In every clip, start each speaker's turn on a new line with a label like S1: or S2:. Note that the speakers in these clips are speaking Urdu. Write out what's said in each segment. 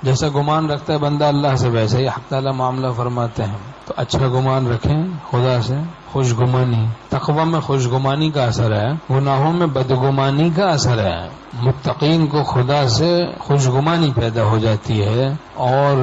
S1: جیسا گمان رکھتا ہے بندہ اللہ سے ویسا ہی حق تعالیٰ معاملہ فرماتے ہیں. تو اچھا گمان رکھیں خدا سے. خوش گمانی، تقوی میں خوش گمانی کا اثر ہے، گناہوں میں بدگمانی کا اثر ہے. متقین کو خدا سے خوش گمانی پیدا ہو جاتی ہے اور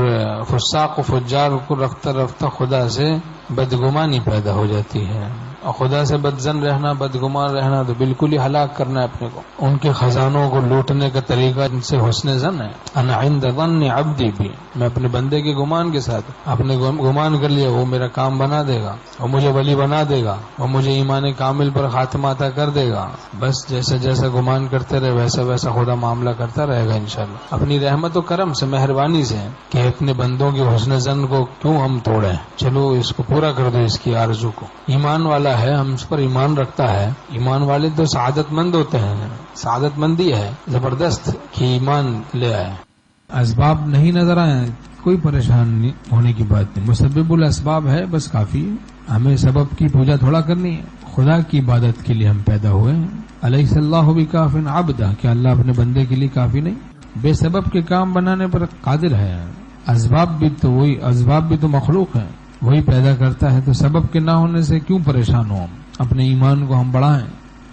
S1: فساق و فجار کو رفتہ رفتہ خدا سے بدگمانی پیدا ہو جاتی ہے. اور خدا سے بدظن رہنا، بدگمان رہنا تو بالکل ہی ہلاک کرنا ہے اپنے کو. ان کے خزانوں کو لوٹنے کا طریقہ ان سے حسن ظن ہے. انا عند ظن عبدی بھی، میں اپنے بندے کے گمان کے ساتھ، آپ نے گمان کر لیا وہ میرا کام بنا دے گا، وہ مجھے ولی بنا دے گا، وہ مجھے ایمان کامل پر خاتمہ عطا کر دے گا. بس جیسا جیسا گمان کرتے رہے ویسا ویسا خدا معاملہ کرتا رہے گا انشاءاللہ اپنی رحمت و کرم سے، مہربانی سے، کہ اپنے بندوں کے حسن ظن کو کیوں ہم توڑیں. چلو اس کو پورا کر دو، اس کی آرزو کو. ایمان والا ہے، ہم اس پر ایمان رکھتا ہے. ایمان والے تو سعادت مند ہوتے ہیں، سعادت مندی ہے زبردست کہ ایمان لے آئے. اسباب نہیں نظر آئے کوئی پریشان ہونے کی بات نہیں. مسبب الاسباب ہے بس کافی. ہمیں سبب کی پوجا تھوڑا کرنی ہے، خدا کی عبادت کے لیے ہم پیدا ہوئے ہیں. الیس اللہ بکاف عبدہ، کہ اللہ اپنے بندے کے لیے کافی نہیں؟ بے سبب کے کام بنانے پر قادر ہے. اسباب بھی تو مخلوق ہیں، وہی پیدا کرتا ہے. تو سبب کے نہ ہونے سے کیوں پریشان ہوں؟ اپنے ایمان کو ہم بڑھائیں.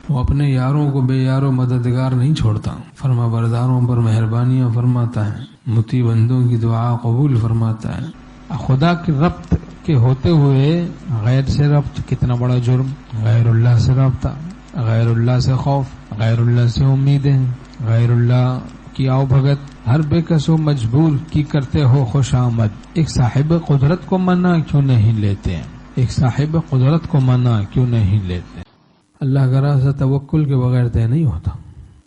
S1: وہ اپنے یاروں کو بے یاروں مددگار نہیں چھوڑتا، فرما برداروں پر مہربانیاں فرماتا ہے، مطیع بندوں کی دعا قبول فرماتا ہے. خدا کے ربط کے ہوتے ہوئے غیر سے ربط کتنا بڑا جرم. غیر اللہ سے رابطہ، غیر اللہ سے خوف، غیر اللہ سے امیدیں، غیر اللہ کی آؤ بھگت. ہر بے کس و مجبور کی کرتے ہو خوش آمد. ایک صاحب قدرت کو منع کیوں نہیں لیتے؟ ایک صاحب قدرت کو منع کیوں نہیں لیتے؟ اللہ کا راستہ توکل کے بغیر طے نہیں ہوتا.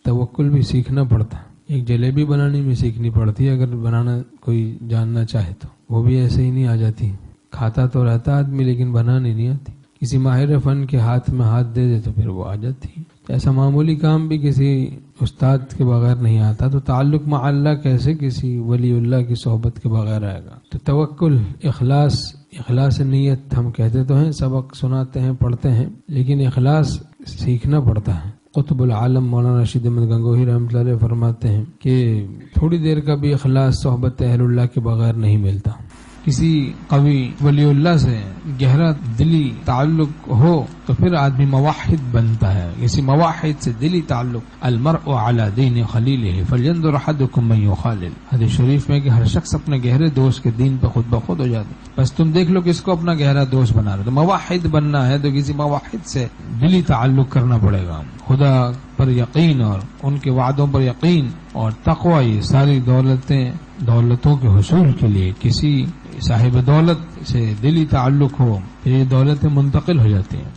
S1: توکل بھی سیکھنا پڑتا. ایک جلیبی بنانی میں سیکھنی پڑتی ہے اگر بنانا کوئی جاننا چاہے تو. وہ بھی ایسے ہی نہیں آ جاتی. کھاتا تو رہتا آدمی لیکن بنانی نہیں آتی. کسی ماہر فن کے ہاتھ میں ہاتھ دے دے تو پھر وہ آ جاتی ہے. ایسا معمولی کام بھی کسی استاد کے بغیر نہیں آتا. تو تعلق مع اللہ کیسے کسی ولی اللہ کی صحبت کے بغیر آئے گا؟ تو توکل، اخلاص نیت ہم کہتے تو ہیں، سبق سناتے ہیں، پڑھتے ہیں، لیکن اخلاص سیکھنا پڑتا ہے. قطب العالم مولانا رشید احمد گنگوہی رحمۃ اللہ علیہ فرماتے ہیں کہ تھوڑی دیر کا بھی اخلاص صحبت اہل اللہ کے بغیر نہیں ملتا. کسی قوی ولی اللہ سے گہرا دلی تعلق ہو تو پھر آدمی موحد بنتا ہے. کسی موحد سے دلی تعلق. المرء علی دین خلیلہ فلینظر احدکم من یخالل. حدیث شریف میں کہ ہر شخص اپنے گہرے دوست کے دین پہ خود بخود ہو جاتا ہے. بس تم دیکھ لو کس کو اپنا گہرا دوست بنا رہے. تو موحد بننا ہے تو کسی موحد سے دلی تعلق کرنا پڑے گا. خدا پر یقین اور ان کے وعدوں پر یقین اور تقوی، یہ ساری دولتوں کے حصول کے لیے کسی صاحب دولت سے دلی تعلق ہو، یہ دولتیں منتقل ہو جاتی ہیں.